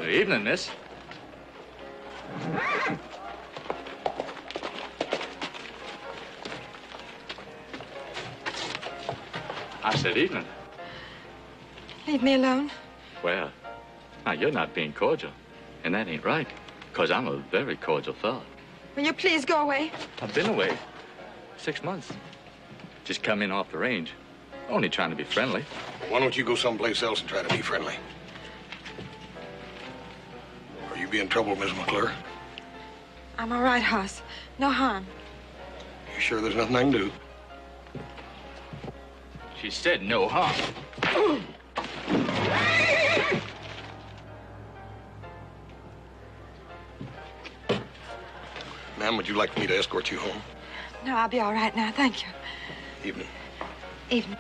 Evening, miss. I said evening. Leave me alone. Well, now you're not being cordial, and that ain't right, because I'm a very cordial fellow. Will you please go away? I've been away 6 months. Just come in off the range. Only trying to be friendly. Why don't you go someplace else and try to be friendly? Are you being trouble, Miss McClure? I'm all right, Hoss. No harm. You sure there's nothing I can do? She said no harm. Ma'am, would you like me to escort you home? No, I'll be all right now. Thank you. Evening. Evening.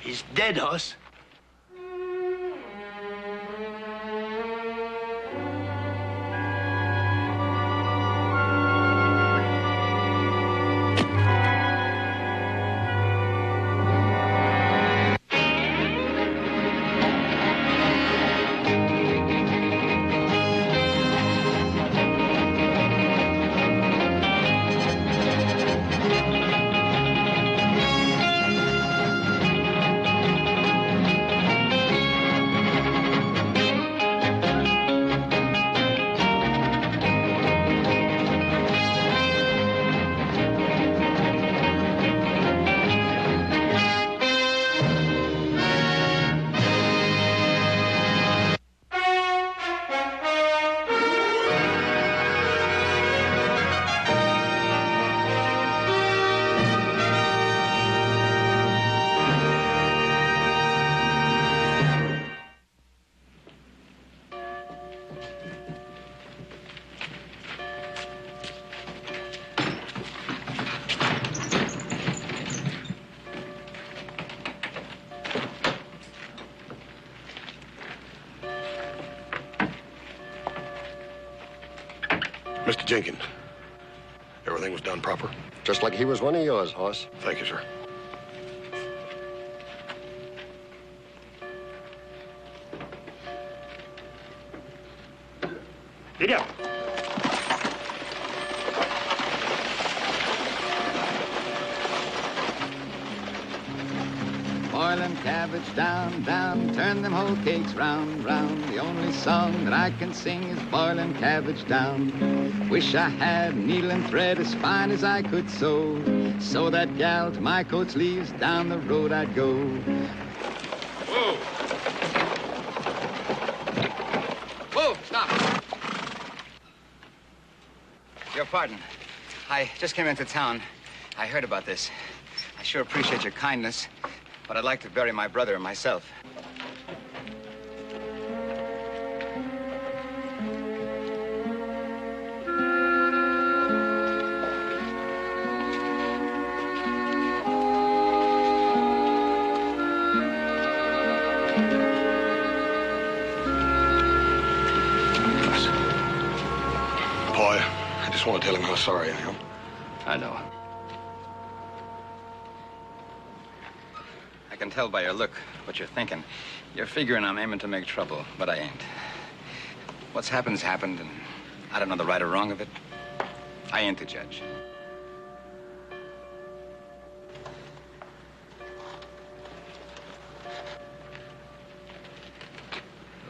He's dead, Hoss. Mr. Jenkins, everything was done proper? Just like he was one of yours, Hoss. Thank you, sir. Get up. Boiling cabbage down, down, turn them whole cakes round, round. The only song that I can sing is boiling cabbage down. Wish I had needle and thread as fine as I could sew. Sew that gal to my coat sleeves, down the road I'd go. Whoa! Whoa, stop! Your pardon. I just came into town. I heard about this. I sure appreciate your kindness, but I'd like to bury my brother myself. Boy, I just want to tell him how sorry I am. I know. I can tell by your look what you're thinking. You're figuring I'm aiming to make trouble, but I ain't. What's happened's happened, and I don't know the right or wrong of it. I ain't the judge.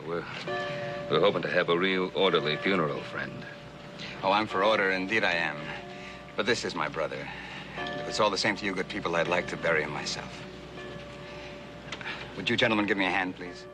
We're hoping to have a real orderly funeral, friend. Oh, I'm for order, indeed I am. But this is my brother. And if it's all the same to you good people, I'd like to bury him myself. Would you gentlemen give me a hand, please?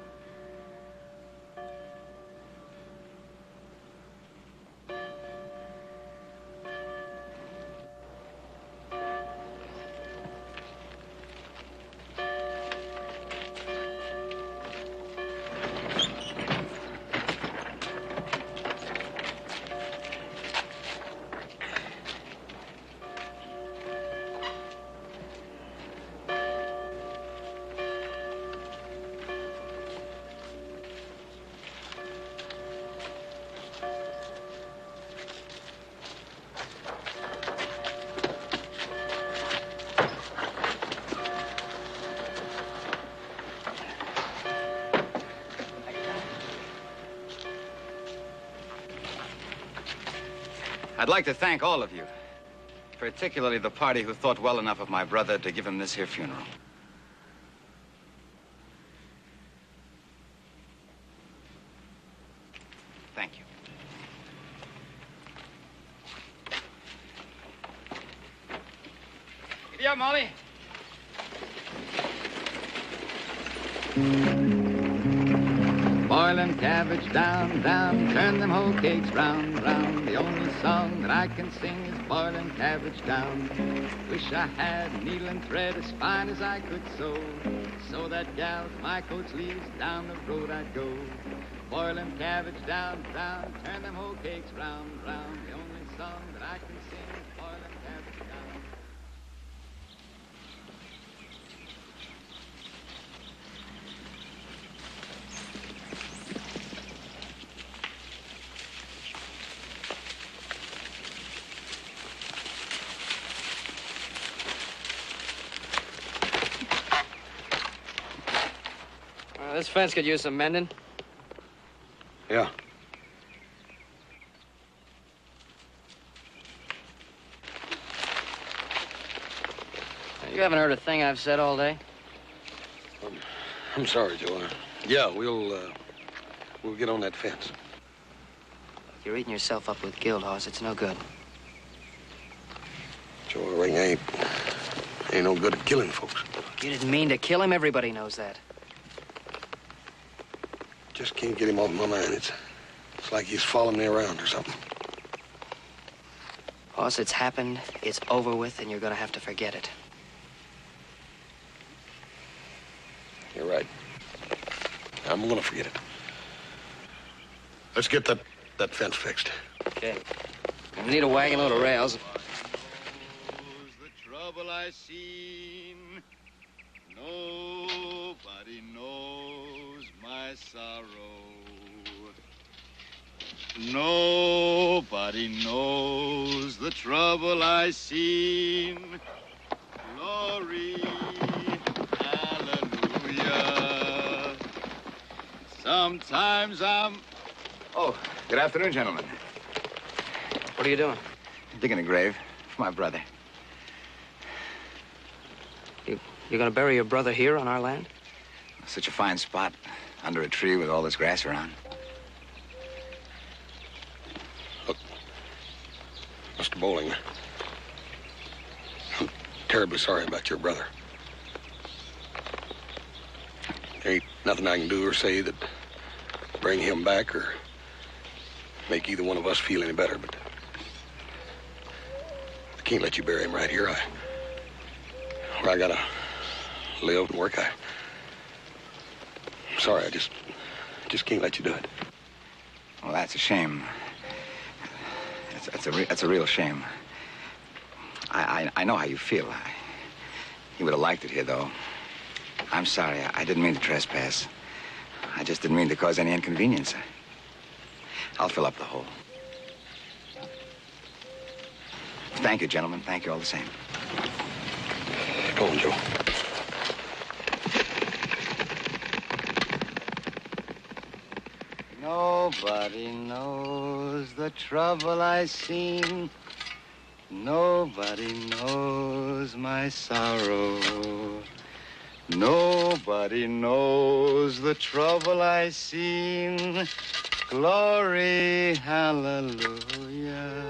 I'd like to thank all of you, particularly the party who thought well enough of my brother to give him this here funeral. Thank you. Giddy up, Molly. Boiling cabbage down, down, turn them whole cakes round, round. The only song that I can sing is boiling cabbage down. Wish I had needle and thread as fine as I could sew that gals my coat sleeves down the road I'd go. Boiling cabbage down, down, turn them whole cakes round, round. The only song that I can sing is boiling cabbage down. This fence could use some mending. Yeah. You haven't heard a thing I've said all day? I'm sorry, Joe. Yeah, we'll get on that fence. You're eating yourself up with guilt, Hoss. It's no good. Joe, I reckon I ain't no good at killing folks. You didn't mean to kill him. Everybody knows that. Just can't get him off my mind. It's like he's following me around or something. Hoss, it's happened. It's over with, and you're gonna have to forget it. You're right. I'm gonna forget it. Let's get that fence fixed. Okay. We need a wagon load of rails. The trouble I seen, nobody knows my sorrow. Nobody knows the trouble I seen. Glory, hallelujah. Sometimes I'm... Oh, good afternoon, gentlemen. What are you doing? Digging a grave for my brother. You're gonna bury your brother here on our land? Such a fine spot, under a tree with all this grass around. Look, Mr. Bowling, I'm terribly sorry about your brother. There ain't nothing I can do or say that bring him back or make either one of us feel any better, but I can't let you bury him right here. Where I gotta live and work. I'm sorry, I just can't let you do it. Well, that's a shame. That's a real shame. I know how you feel. He would have liked it here, though. I'm sorry. I didn't mean to trespass. I just didn't mean to cause any inconvenience. I'll fill up the hole. Thank you, gentlemen. Thank you all the same. Go on, Joe. Nobody knows the trouble I seen. Nobody knows my sorrow. Nobody knows the trouble I seen. Glory, hallelujah.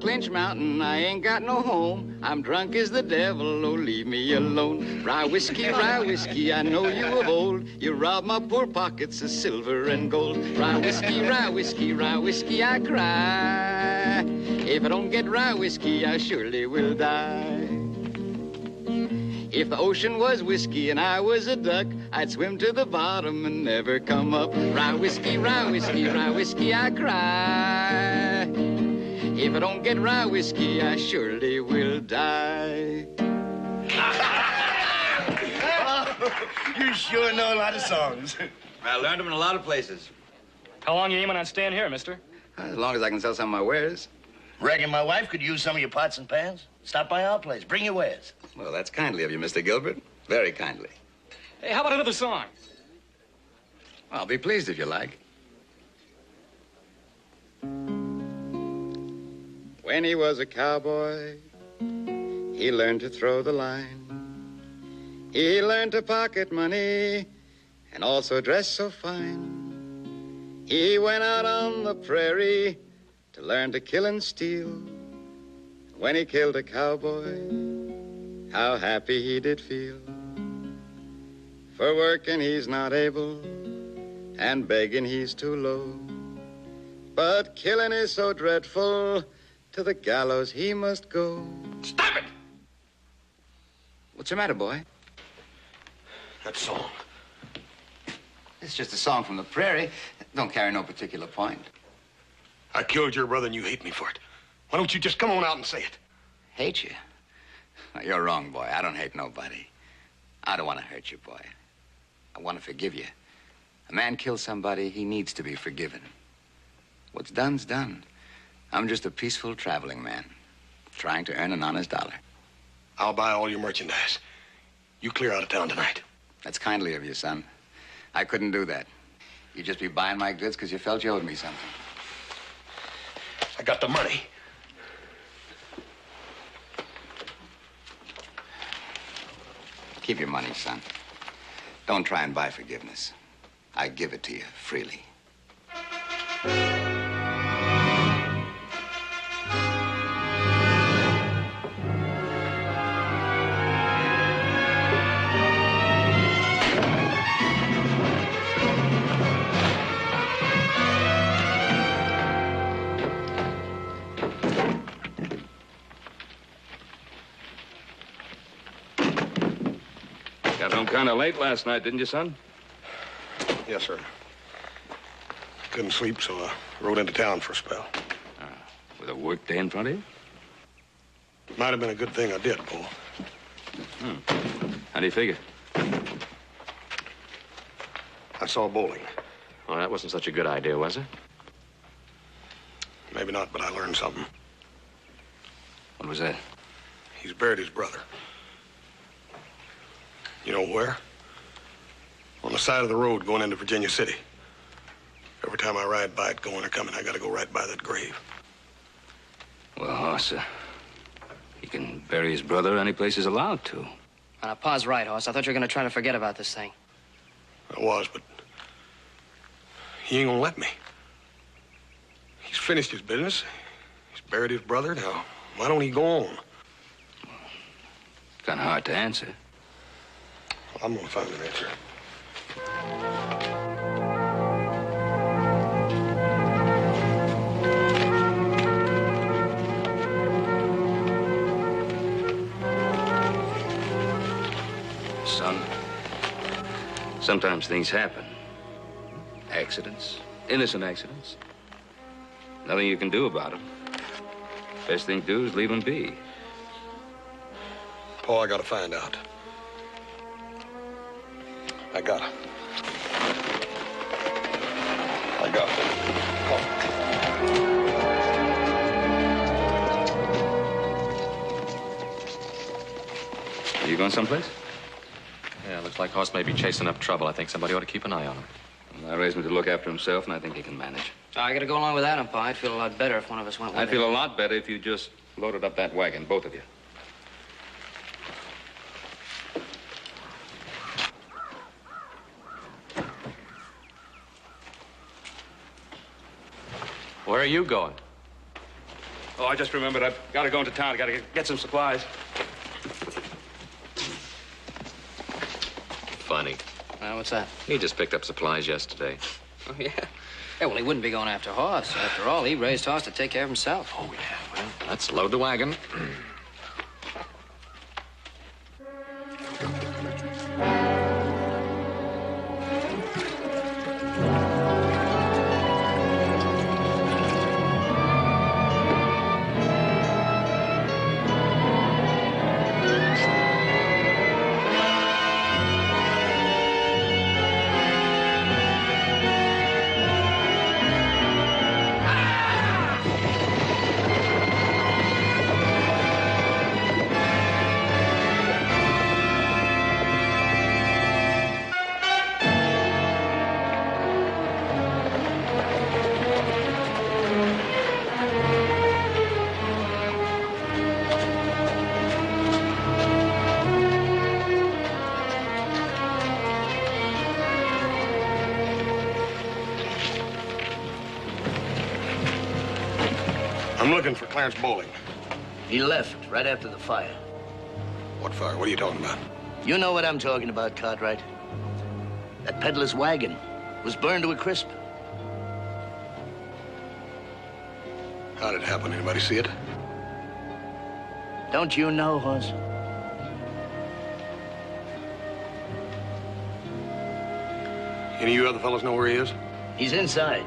Clinch Mountain, I ain't got no home. I'm drunk as the devil, oh, leave me alone. Rye whiskey, I know you of old. You robbed my poor pockets of silver and gold. Rye whiskey, I cry. If I don't get rye whiskey, I surely will die. If the ocean was whiskey and I was a duck, I'd swim to the bottom and never come up. Rye whiskey, I cry. If I don't get rye whiskey, I surely will die. You sure know a lot of songs. I learned them in a lot of places. How long you aiming on staying here, mister? As long as I can sell some of my wares. Reckon my wife could use some of your pots and pans. Stop by our place. Bring your wares. Well, that's kindly of you, Mr. Gilbert. Very kindly. Hey, how about another song? I'll be pleased if you like. When he was a cowboy, he learned to throw the line. He learned to pocket money and also dress so fine. He went out on the prairie to learn to kill and steal. When he killed a cowboy, how happy he did feel. For working he's not able, and begging he's too low. But killing is so dreadful, to the gallows he must go. Stop it! What's the matter, boy? That song. It's just a song from the prairie. Don't carry no particular point. I killed your brother and you hate me for it. Why don't you just come on out and say it? Hate you? You're wrong, boy. I don't hate nobody. I don't want to hurt you, boy. I want to forgive you. A man kills somebody, he needs to be forgiven. What's done's done. I'm just a peaceful traveling man, trying to earn an honest dollar. I'll buy all your merchandise. You clear out of town tonight. That's kindly of you, son. I couldn't do that. You'd just be buying my goods because you felt you owed me something. I got the money. Keep your money, son. Don't try and buy forgiveness. I give it to you freely. Got home kind of late last night, didn't you, son? Yes, sir. Couldn't sleep, so I rode into town for a spell. With a work day in front of you? Might have been a good thing I did, Bull. How do you figure? I saw bowling. Well, that wasn't such a good idea, was it? Maybe not, but I learned something. What was that? He's buried his brother. You know where? On the side of the road going into Virginia City. Every time I ride by it, going or coming, I gotta go right by that grave. Well, Hoss, he can bury his brother any place he's allowed to. Pa's right, Hoss. I thought you were going to try to forget about this thing. I was, but he ain't gonna let me. He's finished his business. He's buried his brother. Now, why don't he go on? Kind of hard to answer. I'm gonna find an answer. Son, sometimes things happen. Accidents, innocent accidents. Nothing you can do about them. Best thing to do is leave them be. Paul, I gotta find out. I gotta. Are you going someplace? Yeah, looks like Hoss may be chasing up trouble. I think somebody ought to keep an eye on him. Well, I raised him to look after himself, and I think he can manage. I got to go along with Adam, Pa. I'd feel a lot better if one of us went with I'd feel a lot better if you just loaded up that wagon, both of you. Where are you going? Oh, I just remembered I've got to go into town. I got to get some supplies. Funny. What's that? He just picked up supplies yesterday. Oh, yeah? Yeah, well, he wouldn't be going after Hoss. After all, he raised Hoss to take care of himself. Oh, yeah. Well, let's load the wagon. I'm looking for Clarence Bowling. He left right after the fire. What fire? What are you talking about? You know what I'm talking about, Cartwright. That peddler's wagon was burned to a crisp. How did it happen? Anybody see it? Don't you know, Hoss? Any of you other fellas know where he is? He's inside,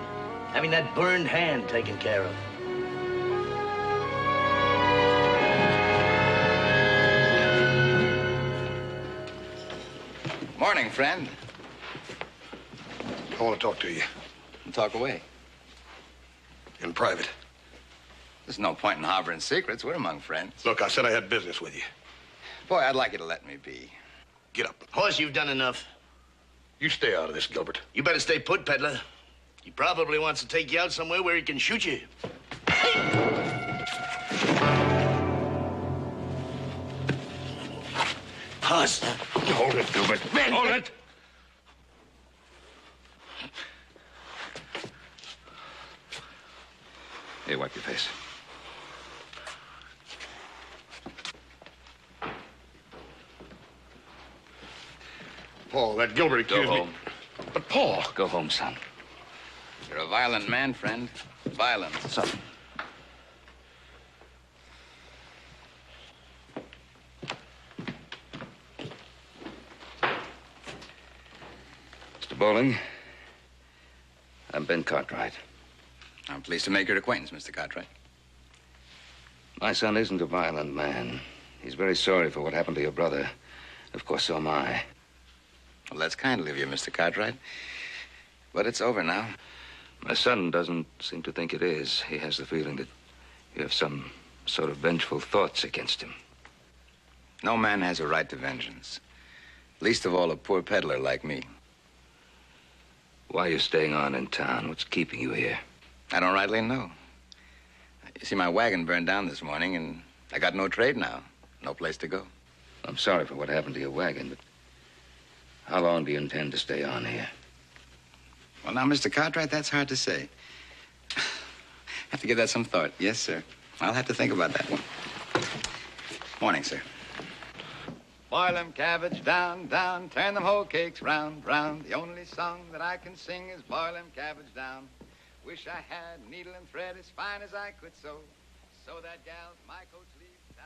having that burned hand taken care of. Morning, friend. I want to talk to you. Talk away. In private. There's no point in harboring secrets. We're among friends. Look, I said I had business with you. Boy, I'd like you to let me be. Get up. Hoss, you've done enough. You stay out of this, Gilbert. You better stay put, peddler. He probably wants to take you out somewhere where he can shoot you. Hoss. Hold it, Gilbert. Hold it! Here, wipe your face. Paul, that Gilbert accused Go me. home. But, Paul. Go home, son. You're a violent man, friend. Violent. Son. Mr. Bowling, I'm Ben Cartwright. I'm pleased to make your acquaintance, Mr. Cartwright. My son isn't a violent man. He's very sorry for what happened to your brother. Of course, so am I. Well, that's kindly of you, Mr. Cartwright. But it's over now. My son doesn't seem to think it is. He has the feeling that you have some sort of vengeful thoughts against him. No man has a right to vengeance. Least of all a poor peddler like me. Why are you staying on in town? What's keeping you here? I don't rightly know. You see, my wagon burned down this morning, and I got no trade now. No place to go. I'm sorry for what happened to your wagon, but how long do you intend to stay on here? Well, now, Mr. Cartwright, that's hard to say. Have to give that some thought. Yes, sir. I'll have to think about that one. Morning, sir. Boil them cabbage down, down. Turn them whole cakes round, round. The only song that I can sing is boil them cabbage down. Wish I had needle and thread as fine as I could sew. Sew that gal's my coat sleeves down.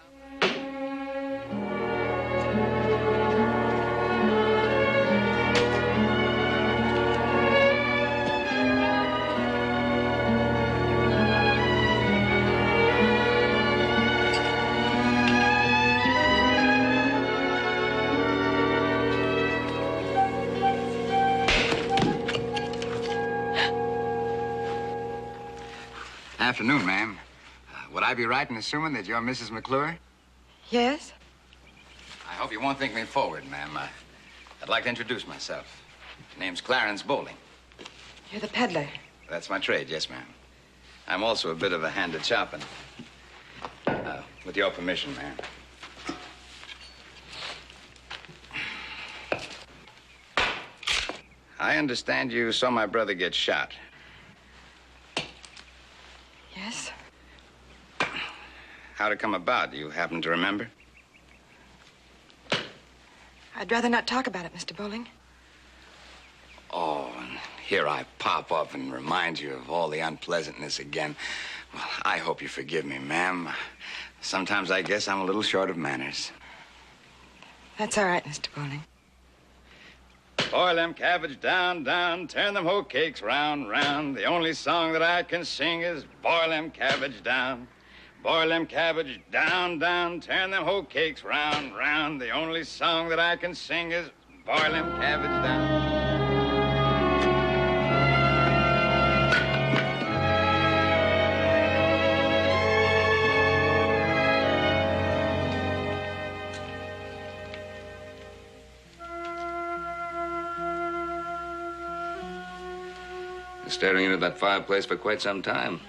Afternoon, ma'am. Would I be right in assuming that you're Mrs. McClure? Yes? I hope you won't think me forward, ma'am. I'd like to introduce myself. Name's Clarence Bowling. You're the peddler. That's my trade, yes, ma'am. I'm also a bit of a hand at chopping. With your permission, ma'am. I understand you saw my brother get shot. Yes? How'd it come about? Do you happen to remember? I'd rather not talk about it, Mr. Bowling. Oh, and here I pop up and remind you of all the unpleasantness again. Well, I hope you forgive me, ma'am. Sometimes I guess I'm a little short of manners. That's all right, Mr. Bowling. Boil them cabbage down, down, turn them hoe cakes round, round. The only song that I can sing is boil them cabbage down. Boil them cabbage down, down, turn them hoe cakes round, round. The only song that I can sing is boil them cabbage down. Been staring into that fireplace for quite some time.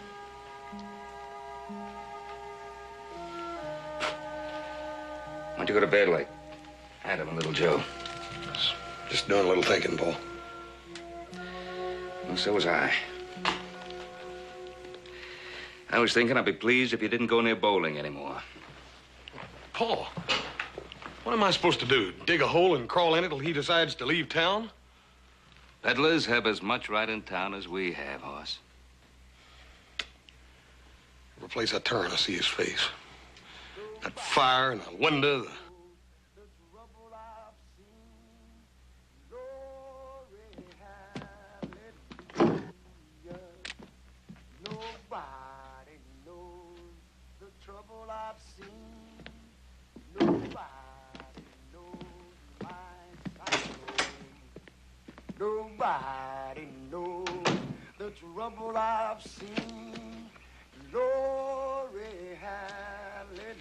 Why don't you go to bed late? Hand him a little Joe. Just doing a little thinking, Paul. Well, so was I. I was thinking I'd be pleased if you didn't go near bowling anymore. Paul, what am I supposed to do? Dig a hole and crawl in it till he decides to leave town? Peddlers have as much right in town as we have, Hoss. Every place I turn, I see his face. That fire and the window. Nobody knows the trouble I've seen. Glory, hallelujah.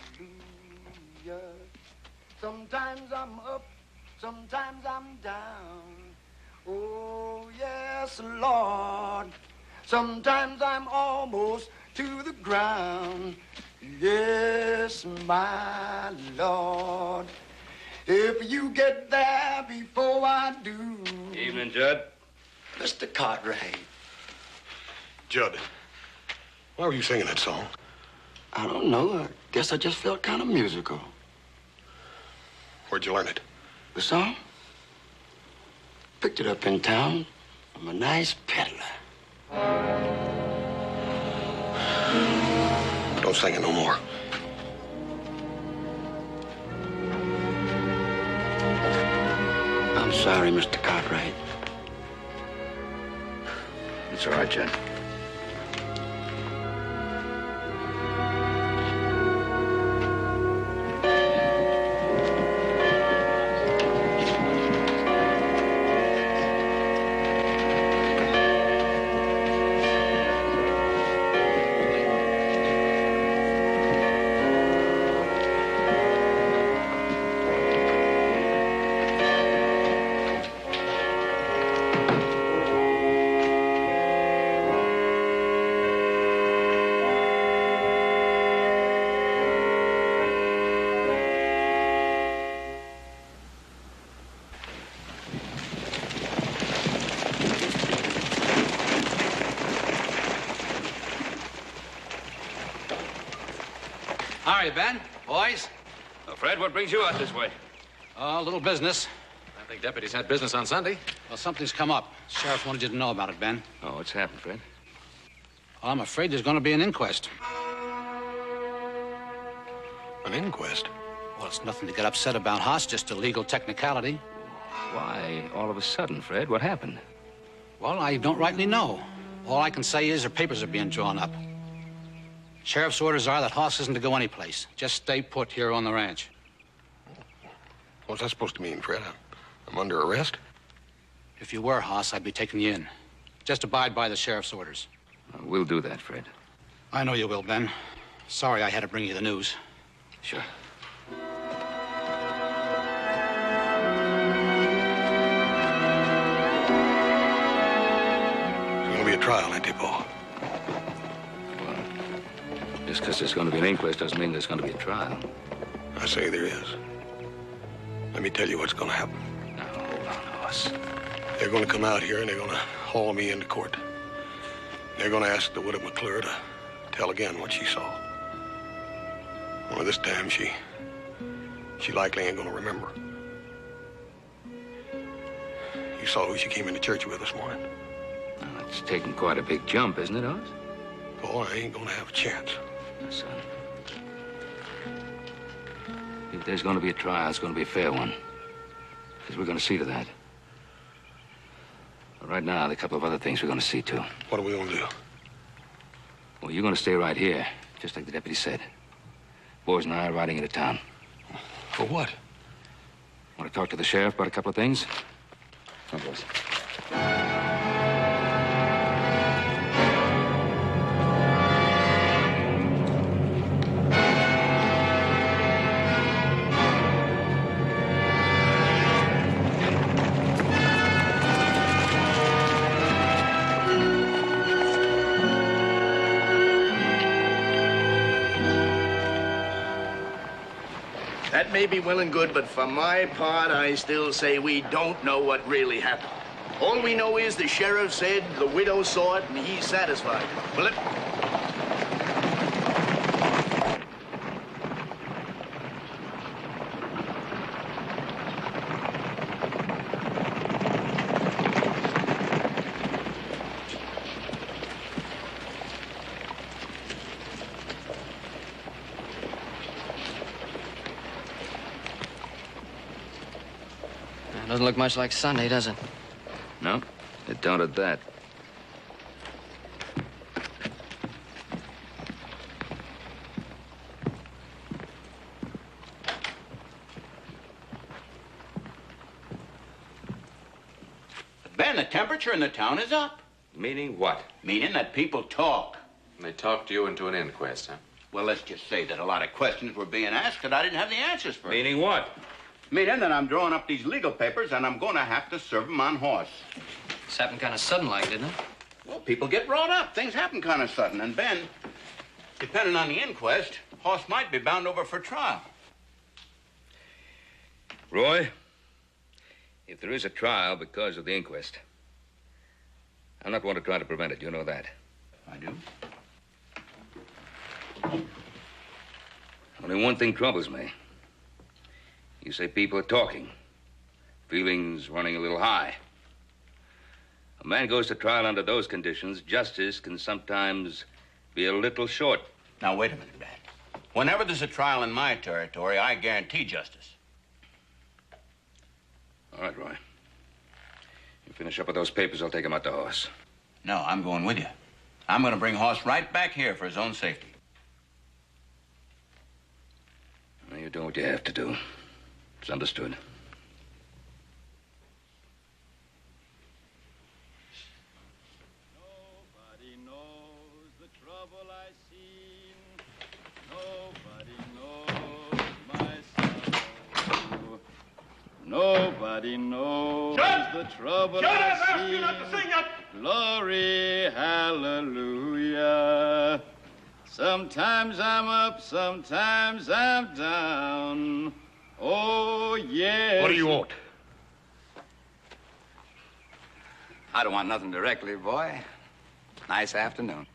Sometimes I'm up, sometimes I'm down. Oh, yes, Lord. Sometimes I'm almost to the ground. Yes, my Lord. If you get there before I do. Evening, Judd. Mr. Cartwright. Judd, why were you singing that song? I don't know. I guess I just felt kind of musical. Where'd you learn it? The song? Picked it up in town from a nice peddler. Don't sing it no more. I'm sorry, Mr. Cartwright. It's all right, Judd. How are you, Ben? Boys? Fred, what brings you out this way? Oh, a little business. I think deputies had business on Sunday. Well, something's come up. Sheriff wanted you to know about it, Ben. Oh, what's happened, Fred? Well, I'm afraid there's going to be an inquest. An inquest? Well, it's nothing to get upset about, Hoss, just a legal technicality. Why, all of a sudden, Fred? What happened? Well, I don't rightly know. All I can say is her papers are being drawn up. Sheriff's orders are that Hoss isn't to go anyplace. Just stay put here on the ranch. What's that supposed to mean, Fred? I'm under arrest? If you were, Hoss, I'd be taking you in. Just abide by the sheriff's orders. We'll do that, Fred. I know you will, Ben. Sorry I had to bring you the news. Sure. There's gonna be a trial, ain't there, Paul? Just because there's going to be an inquest doesn't mean there's going to be a trial. I say there is. Let me tell you what's gonna happen. Now, hold on, Hoss. They're gonna come out here and they're gonna haul me into court. They're gonna ask the widow McClure to tell again what she saw. Well, this time she likely ain't gonna remember. You saw who she came into church with this morning. Well, it's taking quite a big jump, isn't it, Oz? Oh, I ain't gonna have a chance. No, son. If there's gonna be a trial, it's gonna be a fair one. Because we're gonna see to that. But right now, there are a couple of other things we're gonna see to. What are we gonna do? Well, you're gonna stay right here, just like the deputy said. Boys and I are riding into town. For what? Want to talk to the sheriff about a couple of things? Come, boys. That may be well and good, but for my part, I still say we don't know what really happened. All we know is the sheriff said the widow saw it and he's satisfied. Well, Doesn't look much like Sunday, does it? No, it don't at that. Ben, the temperature in the town is up. Meaning what? Meaning that people talk. And they talked you into an inquest, huh? Well, let's just say that a lot of questions were being asked that I didn't have the answers for. Meaning what? Meaning that I'm drawing up these legal papers and I'm going to have to serve them on horse. This happened kind of sudden like, didn't it? Well, people get brought up. Things happen kind of sudden. And Ben, depending on the inquest, horse might be bound over for trial. Roy, if there is a trial because of the inquest, I'm not one to try to prevent it. You know that. I do. Only one thing troubles me. You say people are talking. Feelings running a little high. A man goes to trial under those conditions, justice can sometimes be a little short. Now, wait a minute, Dad. Whenever there's a trial in my territory, I guarantee justice. All right, Roy. You finish up with those papers, I'll take him out to horse. No, I'm going with you. I'm going to bring Hoss right back here for his own safety. Well, you're doing what you have to do. It's understood. Nobody knows the trouble I seen. Nobody knows my sorrow. Nobody knows the trouble I seen. Glory, hallelujah. Sometimes I'm up, sometimes I'm down. Oh, yes. What do you want? I don't want nothing directly, boy. Nice afternoon.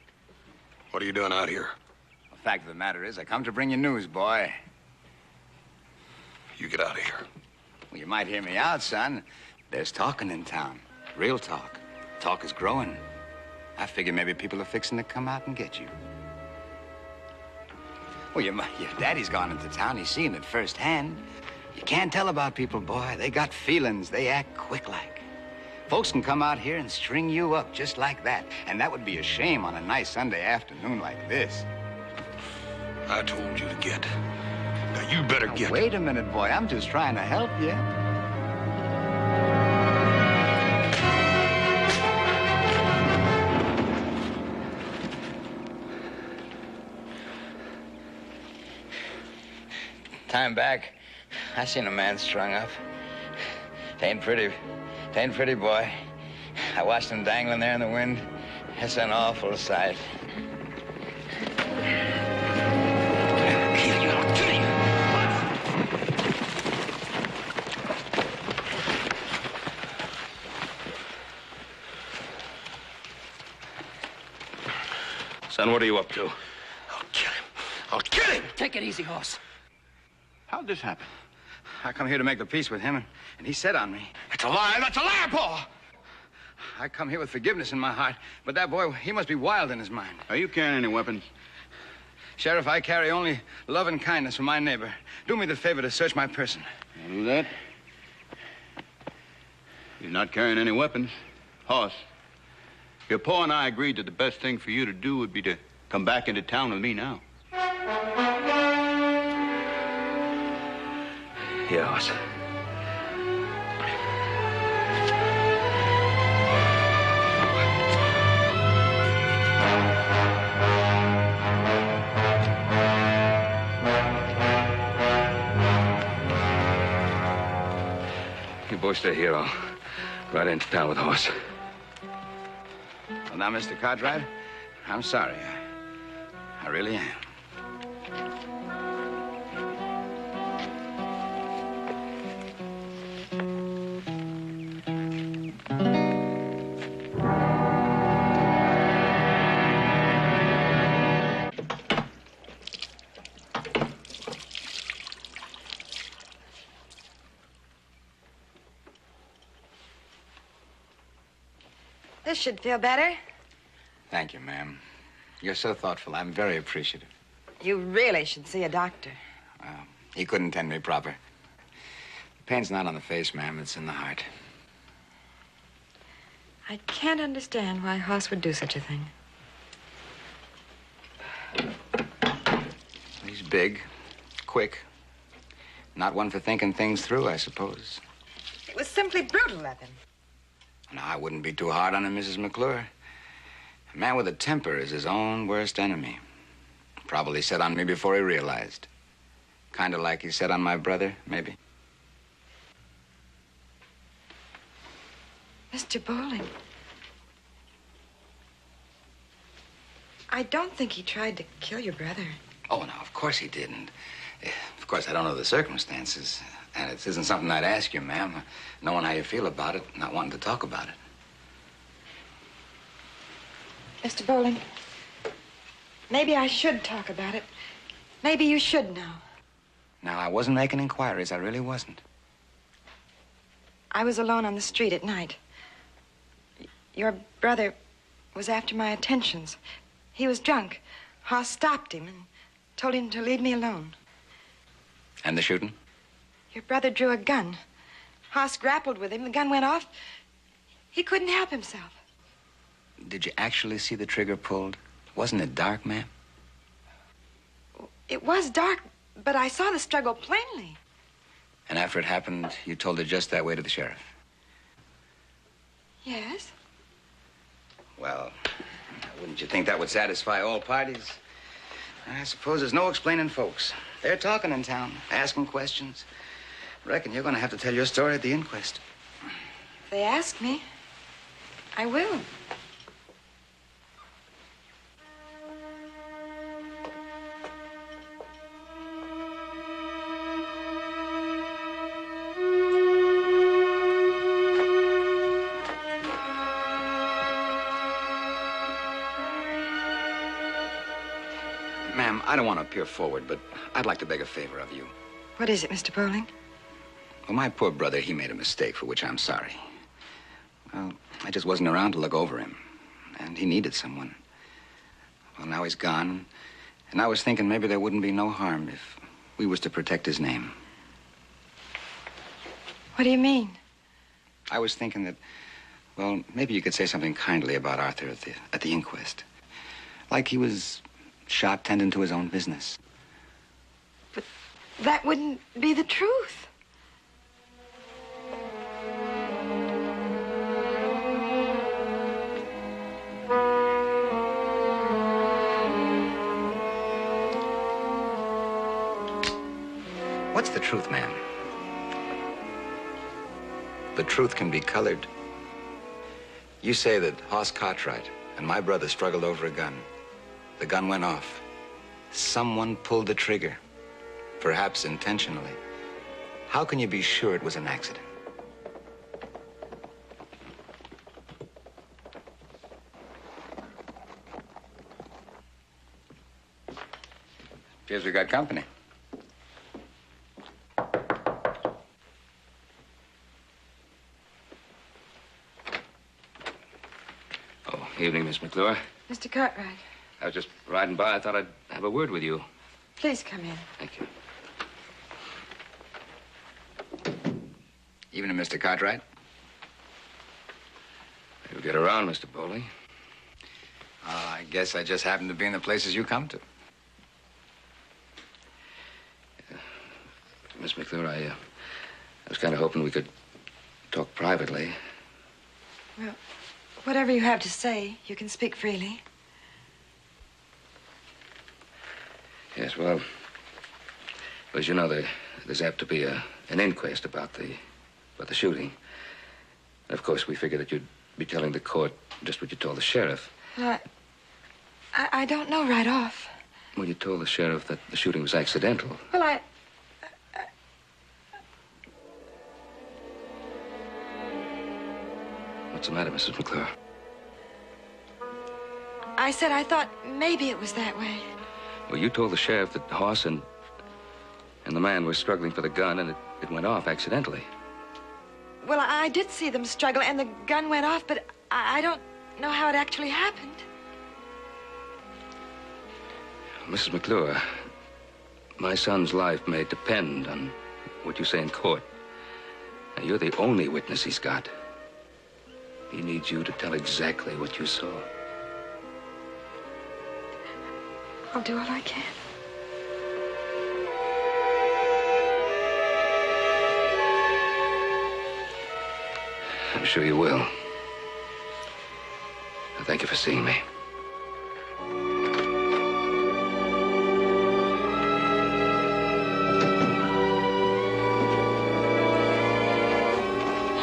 What are you doing out here? The fact of the matter is, I come to bring you news, boy. You get out of here. Well, you might hear me out, son. There's talking in town. Real talk. Talk is growing. I figure maybe people are fixing to come out and get you. Well, your daddy's gone into town. He's seen it firsthand. You can't tell about people, boy. They got feelings. They act quick like. Folks can come out here and string you up just like that. And that would be a shame on a nice Sunday afternoon like this. I told you to get. Now, you better get. Wait a minute, boy. I'm just trying to help you. Time back, I seen a man strung up. Tain't pretty, boy. I watched him dangling there in the wind. It's an awful sight. Son, what are you up to? I'll kill him. I'll kill him! Take it easy, Hoss. How'd this happen? I come here to make the peace with him, and he said on me. That's a lie. That's a lie, Paul. I come here with forgiveness in my heart, but that boy, he must be wild in his mind. Are you carrying any weapons? Sheriff, I carry only love and kindness for my neighbor. Do me the favor to search my person. I'll do that. You're not carrying any weapons. Hoss, your pa and I agreed that the best thing for you to do would be to come back into town with me now. Here, Hoss. You boys stay here. I'll ride into town with Hoss. Well, now, Mr. Cartwright, I'm sorry. I really am. This should feel better. Thank you, ma'am. You're so thoughtful. I'm very appreciative. You really should see a doctor. He couldn't tend me proper. The pain's not on the face, ma'am. It's in the heart. I can't understand why Hoss would do such a thing. He's big, quick. Not one for thinking things through, I suppose. It was simply brutal of him. Now, I wouldn't be too hard on him, Mrs. McClure. A man with a temper is his own worst enemy. Probably set on me before he realized. Kind of like he set on my brother, maybe. Mr. Bowling. I don't think he tried to kill your brother. Oh, no, of course he didn't. Of course, I don't know the circumstances. And it isn't something I'd ask you, ma'am. Knowing how you feel about it, not wanting to talk about it. Mr. Bowling, maybe I should talk about it. Maybe you should know. Now, I wasn't making inquiries. I really wasn't. I was alone on the street at night. Your brother was after my attentions. He was drunk. Hoss stopped him and told him to leave me alone. And the shooting? Your brother drew a gun. Hoss grappled with him. The gun went off. He couldn't help himself. Did you actually see the trigger pulled? Wasn't it dark, ma'am? It was dark, but I saw the struggle plainly. And after it happened, you told it just that way to the sheriff? Yes. Well, wouldn't you think that would satisfy all parties? I suppose there's no explaining folks. They're talking in town, asking questions. Reckon you're going to have to tell your story at the inquest. If they ask me, I will. Ma'am, I don't want to appear forward, but I'd like to beg a favor of you. What is it, Mr. Bowling? Well, my poor brother, he made a mistake for which I'm sorry. Well, I just wasn't around to look over him, and he needed someone. Well, now he's gone, and I was thinking maybe there wouldn't be no harm if we was to protect his name. What do you mean? I was thinking that, well, maybe you could say something kindly about Arthur at the inquest. Like he was shot tending to his own business. But that wouldn't be the truth. What's the truth, ma'am? The truth can be colored. You say that Hoss Cartwright and my brother struggled over a gun. The gun went off. Someone pulled the trigger, perhaps intentionally. How can you be sure it was an accident? Appears we got company. Oh, evening, Miss McClure. Mr. Cartwright, I was just riding by. I thought I'd have a word with you. please come in. Thank you. Evening, Mr. Cartwright. You'll get around, Mr. Bowling. I guess I just happen to be in the places you come to. Miss McClure, I was kind of hoping we could talk privately. Well, whatever you have to say, you can speak freely. Yes, well, as you know, there's apt to be an inquest about the shooting. And of course, we figured that you'd be telling the court just what you told the sheriff. Well, I don't know right off. Well, you told the sheriff that the shooting was accidental. Well, What's the matter, Mrs. McClure? I said I thought maybe it was that way. Well, you told the sheriff that the horse and the man were struggling for the gun, and it went off accidentally. Well, I did see them struggle, and the gun went off, but I don't know how it actually happened. Mrs. McClure, my son's life may depend on what you say in court. And you're the only witness he's got. He needs you to tell exactly what you saw. I'll do all I can. I'm sure you will. Thank you for seeing me.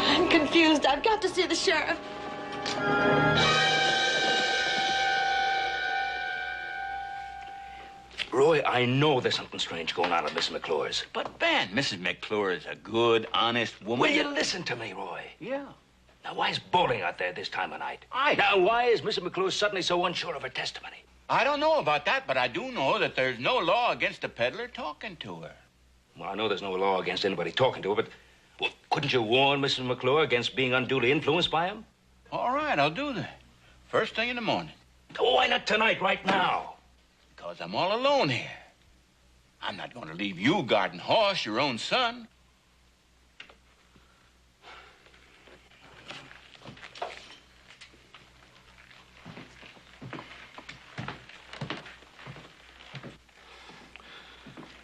I'm confused. I've got to see the sheriff. Roy, I know there's something strange going on at Miss McClure's. But, Ben, Mrs. McClure is a good, honest woman. Will you listen to me, Roy? Yeah. Now, why is Bowling out there this time of night? Now, why is Mrs. McClure suddenly so unsure of her testimony? I don't know about that, but I do know that there's no law against a peddler talking to her. Well, I know there's no law against anybody talking to her, but well, couldn't you warn Mrs. McClure against being unduly influenced by him? All right, I'll do that. First thing in the morning. Oh, why not tonight, right now? Because I'm all alone here. I'm not going to leave you guarding Hoss, your own son.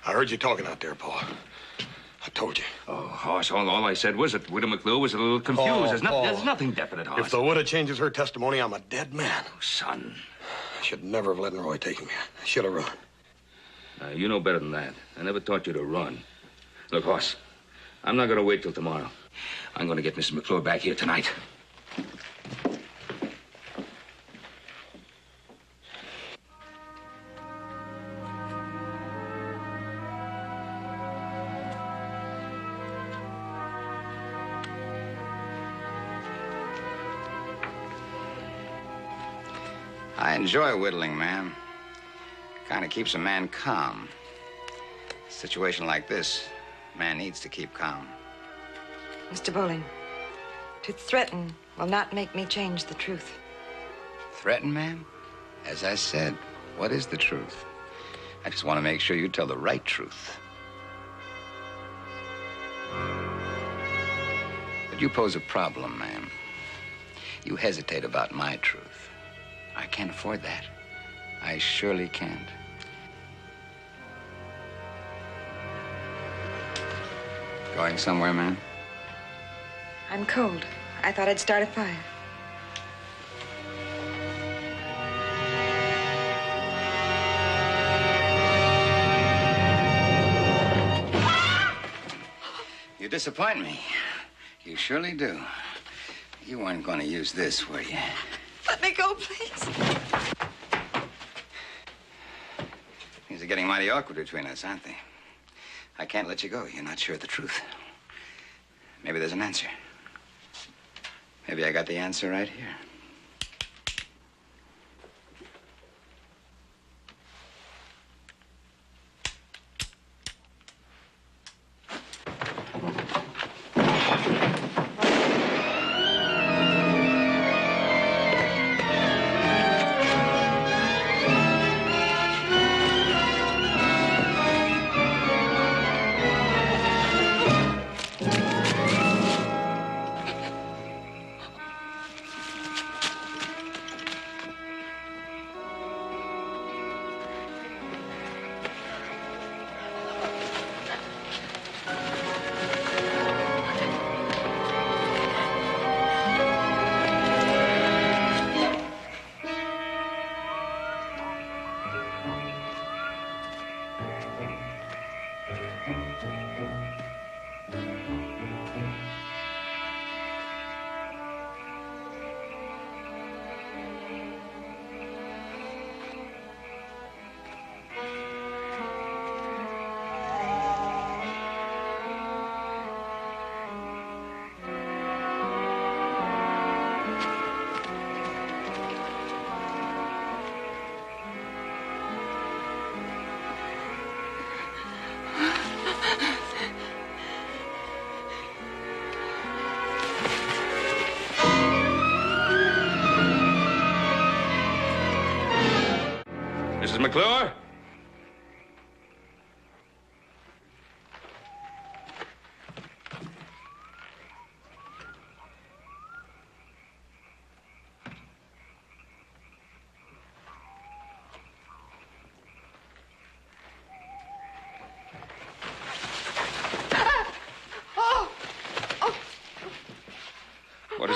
I heard you talking out there, Paul. I told you. Oh, Hoss, all I said was that Widow McClure was a little confused. Paul. There's nothing definite, Hoss. If the widow changes her testimony, I'm a dead man. Oh, son. I should never have let Roy take me. I should have run. You know better than that. I never taught you to run. Look, Hoss, I'm not going to wait till tomorrow. I'm going to get Mrs. McClure back here tonight. I enjoy whittling, ma'am. Kind of keeps a man calm. A situation like this, a man needs to keep calm. Mr. Bowling, to threaten will not make me change the truth. Threaten, ma'am? As I said, what is the truth? I just want to make sure you tell the right truth. But you pose a problem, ma'am. You hesitate about my truth. I can't afford that. I surely can't. Going somewhere, ma'am? I'm cold. I thought I'd start a fire. You disappoint me. You surely do. You weren't going to use this, were you? Let me go, please. Things are getting mighty awkward between us, aren't they? I can't let you go. You're not sure of the truth. Maybe there's an answer. Maybe I got the answer right here.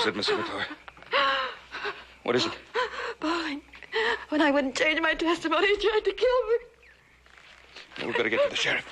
is it, Mrs. McClure? What is it? Bowling. When I wouldn't change my testimony, he tried to kill me. We better get to the sheriff.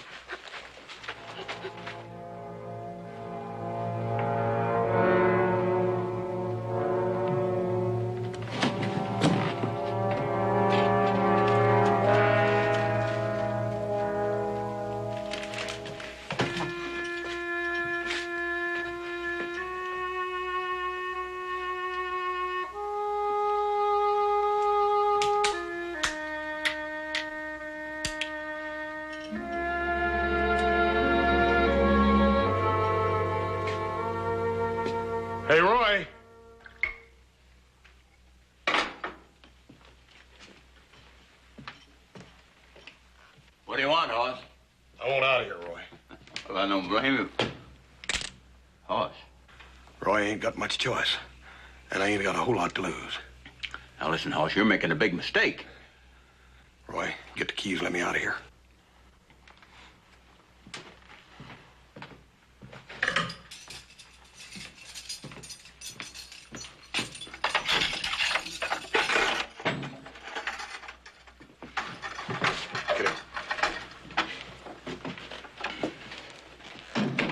Hey, Roy. What do you want, Hoss? I want out of here, Roy. Well, I don't blame you. Hoss. Roy ain't got much choice, and I ain't got a whole lot to lose. Now, listen, Hoss, you're making a big mistake. Roy, get the keys, let me out of here.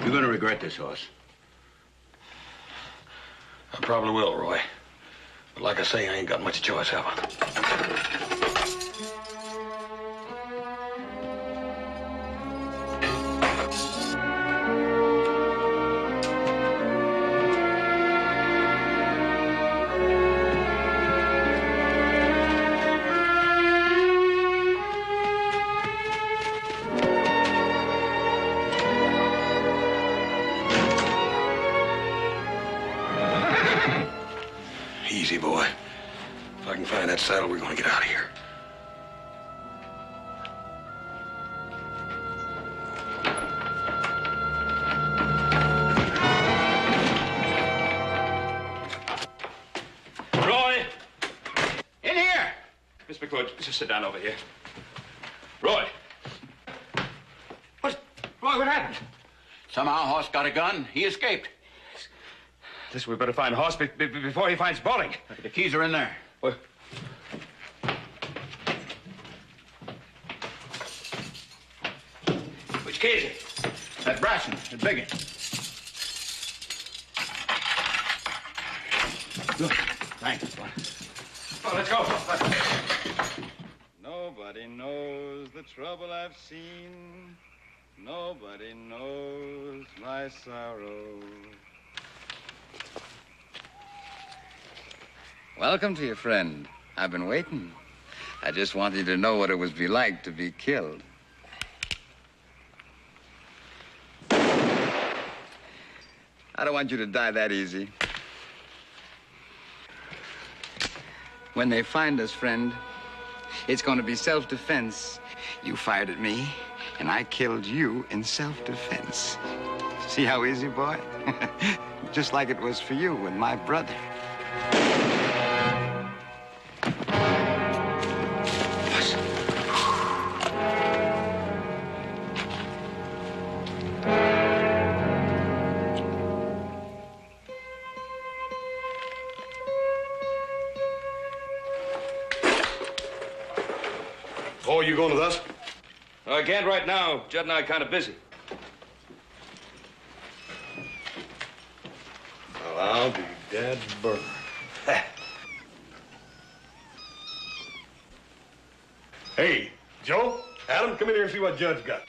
You're gonna regret this, Hoss. I probably will, Roy. But like I say, I ain't got much choice, have I? Easy, boy. If I can find that saddle, we're gonna get out of here. Roy! In here! Miss McClure, just sit down over here. Roy! Roy, what happened? Somehow Hoss got a gun. He escaped. Listen, we better find Hoss before he finds Bowling. The keys are in there. What? Which key is it? That brass one, the big one. Good. Thanks, son. Oh, let's go. Nobody knows the trouble I've seen. Nobody knows my sorrow. Welcome to your friend. I've been waiting. I just wanted you to know what it would be like to be killed. I don't want you to die that easy. When they find us, friend, it's going to be self-defense. You fired at me, and I killed you in self-defense. See how easy, boy? Just like it was for you with my brother. Oh, you going with us? I can't right now. Judd and I are kind of busy. Well, I'll be dead burned. Hey, Joe, Adam, come in here and see what Judd's got.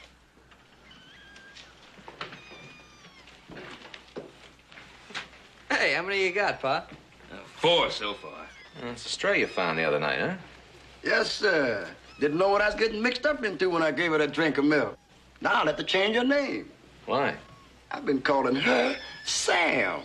Hey, how many you got, Pa? 4 so far. It's a stray you found the other night, huh? Yes, sir. Didn't know what I was getting mixed up into when I gave her that drink of milk. Now I'll have to change her name. Why? I've been calling her Sam.